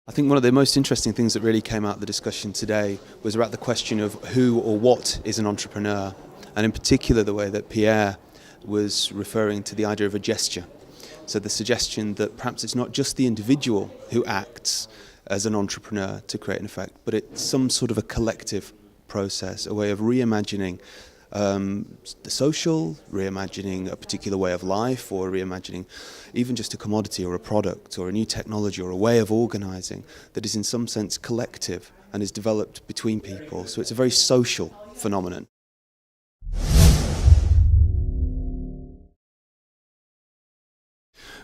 I think one of the most interesting things that really came out of the discussion today was about the question of who or what is an entrepreneur, and in particular the way that Pierre was referring to the idea of a gesture. So the suggestion that perhaps it's not just the individual who acts as an entrepreneur to create an effect, but it's some sort of a collective process, a way of reimagining the social, reimagining a particular way of life, or reimagining even just a commodity or a product or a new technology or a way of organising that is in some sense collective and is developed between people. So it's a very social phenomenon.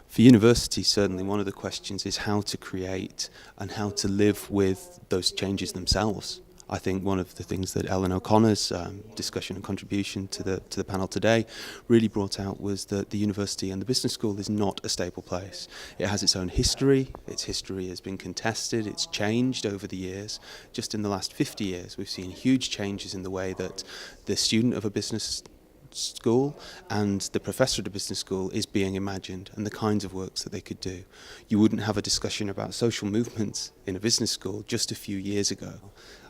For universities, certainly one of the questions is how to create and how to live with those changes themselves. I think one of the things that Ellen O'Connor's discussion and contribution to the panel today really brought out was that the university and the business school is not a stable place. It has its own history. Its history has been contested. It's changed over the years. Just in the last 50 years, we've seen huge changes in the way that the student of a business school and the professor at a business school is being imagined, and the kinds of works that they could do. You wouldn't have a discussion about social movements in a business school just a few years ago.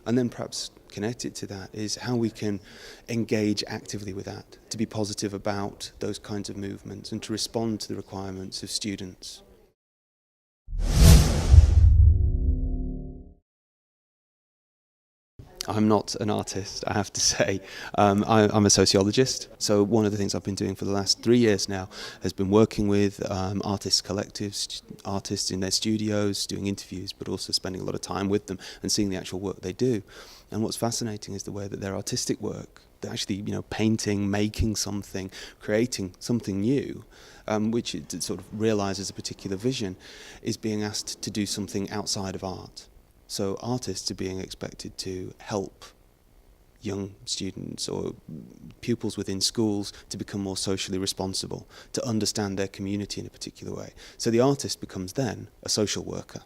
And then perhaps connected to that is how we can engage actively with that, to be positive about those kinds of movements and to respond to the requirements of students. I'm not an artist, I have to say. I'm a sociologist, so one of the things I've been doing for the last 3 years now has been working with artists collectives, artists in their studios, doing interviews, but also spending a lot of time with them and seeing the actual work they do. And what's fascinating is the way that their artistic work, they're actually painting, making something, creating something new, which it sort of realises a particular vision, is being asked to do something outside of art. So artists are being expected to help young students or pupils within schools to become more socially responsible, to understand their community in a particular way. So the artist becomes then a social worker.